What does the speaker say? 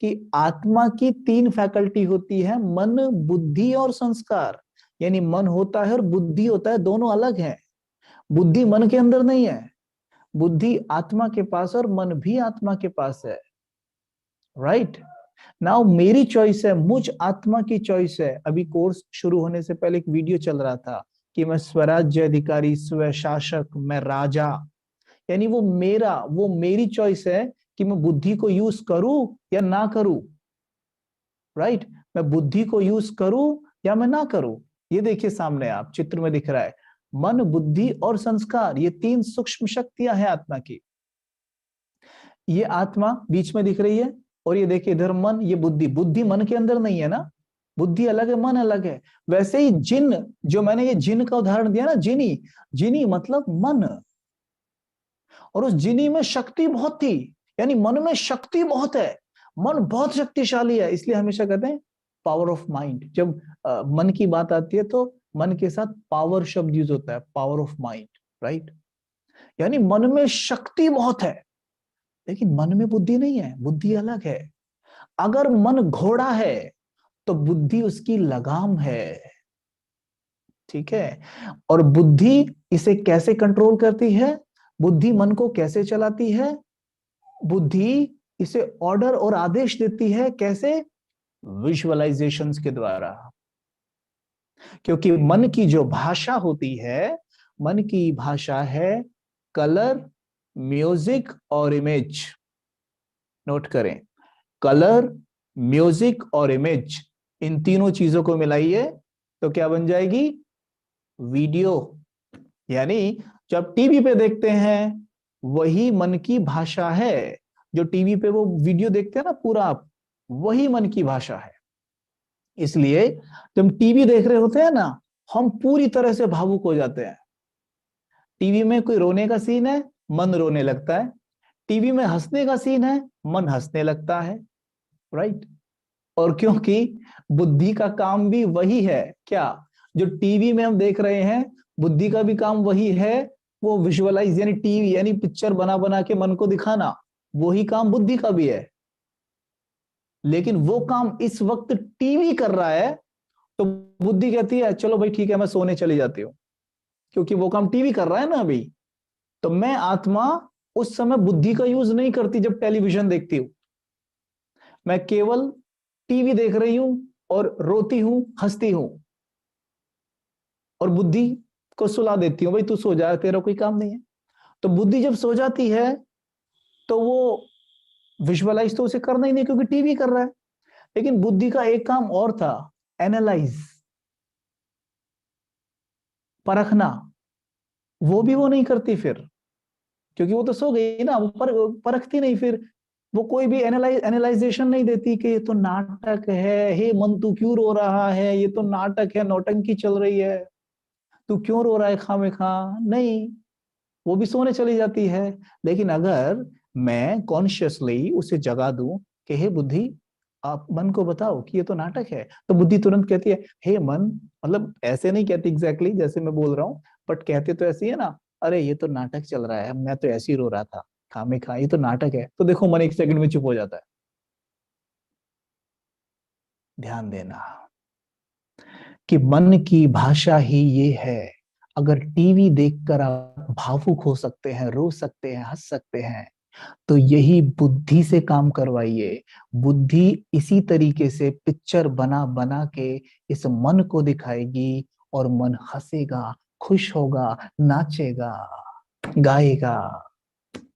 कि आत्मा की तीन फैकल्टी होती है, मन, बुद्धि और संस्कार। यानी मन होता है और बुद्धि होता है, दोनों अलग हैं। बुद्धि मन के अंदर नहीं है, बुद्धि आत्मा के पास और मन भी आत्मा के पास है। राइट नाउ मेरी चॉइस है, मुझ आत्मा की चॉइस है। अभी कोर्स शुरू होने से पहले एक वीडियो चल रहा था कि मैं स्वराज्य अधिकारी, स्वशासक, मैं राजा। यानी वो मेरी चॉइस है कि मैं बुद्धि को यूज करूं या ना करूं। राइट मैं बुद्धि को यूज करूं या मैं ना करूं। ये देखिए सामने आप चित्र में दिख रहा है, मन, बुद्धि और संस्कार, ये तीन सूक्ष्म शक्तियां हैं आत्मा की। ये आत्मा बीच में दिख रही है और ये देखिए इधर मन, ये बुद्धि। बुद्धि मन के अंदर नहीं है ना, बुद्धि अलग है, मन अलग है। वैसे ही जिन, जो मैंने ये जिन का उदाहरण दिया ना, जिनी, जिनी मतलब मन। और उस जिनी में शक्ति बहुत थी, यानी मन में शक्ति बहुत है, मन बहुत शक्तिशाली है। इसलिए हमेशा कहते हैं पावर ऑफ माइंड। जब मन की बात आती है तो मन के साथ पावर शब्द यूज होता है, पावर ऑफ माइंड। राइट यानी मन में शक्ति बहुत है, लेकिन मन में बुद्धि नहीं है, बुद्धि अलग है। अगर मन घोड़ा है तो बुद्धि उसकी लगाम है। ठीक है, और बुद्धि इसे कैसे कंट्रोल करती है, बुद्धि मन को कैसे चलाती है, बुद्धि इसे ऑर्डर और आदेश देती है। कैसे? विजुअलाइजेशंस के द्वारा। क्योंकि मन की जो भाषा होती है, मन की भाषा है कलर, म्यूजिक और इमेज। नोट करें, कलर, म्यूजिक और इमेज, इन तीनों चीजों को मिलाइए तो क्या बन जाएगी? वीडियो। यानी जब टीवी पे देखते हैं, वही मन की भाषा है। जो टीवी पे वो वीडियो देखते हैं ना पूरा आप, वही मन की भाषा है। इसलिए जब टीवी देख रहे होते हैं ना, हम पूरी तरह से भावुक हो जाते हैं। टीवी में कोई रोने का सीन है, मन रोने लगता है। टीवी में हंसने का सीन है, मन हंसने लगता है। राइट और क्योंकि बुद्धि का काम भी वही है, क्या? जो टीवी में हम देख रहे हैं, बुद्धि का भी काम वही है, वो विजुअलाइज, यानी टीवी यानी पिक्चर बना बना के मन को दिखाना, वही काम बुद्धि का भी है। लेकिन वो काम इस वक्त टीवी कर रहा है, तो बुद्धि कहती है चलो भाई ठीक है, मैं सोने चली जाती हूँ, क्योंकि वो काम टीवी कर रहा है ना अभी। तो मैं आत्मा उस समय बुद्धि का यूज नहीं करती जब टेलीविजन देखती हूं, मैं केवल टीवी देख रही हूं और रोती हूं, हंसती हूं, और बुद्धि को सुला देती हूं, भाई तू सो जा, तेरा कोई काम नहीं है। तो बुद्धि जब सो जाती है तो वो विजुअलाइज तो उसे करना ही नहीं, क्योंकि टीवी कर रहा है। लेकिन बुद्धि का एक काम और था, एनालाइज, परखना। वो भी वो नहीं करती फिर, क्योंकि वो तो सो गई ना, वो परखती नहीं फिर। वो कोई भी एनालाइजेशन नहीं देती कि ये तो नाटक है, हे मन तू क्यों रो रहा है, ये तो नाटक है, नौटंकी चल रही है, तू क्यों रो रहा है खामे खा। नहीं, वो भी सोने चली जाती है। लेकिन अगर मैं कॉन्शियसली उसे जगा दूं कि हे बुद्धि, आप मन को बताओ कि ये तो नाटक है, तो बुद्धि तुरंत कहती है हे मन, मतलब ऐसे नहीं कहती एग्जैक्टली जैसे मैं बोल रहा हूँ, बट कहते तो ऐसे ही है ना, अरे ये तो नाटक चल रहा है, मैं तो ऐसे ही रो रहा था खामे खा, ये तो नाटक है। तो देखो मन एक सेकंड में चुप हो जाता है। ध्यान देना कि मन की भाषा ही ये है। अगर टीवी देखकर आप भावुक हो सकते हैं, रो सकते हैं, हंस सकते हैं, तो यही बुद्धि से काम करवाइए। बुद्धि इसी तरीके से पिक्चर बना बना के इस मन को दिखाएगी, और मन हंसेगा, खुश होगा, नाचेगा, गाएगा।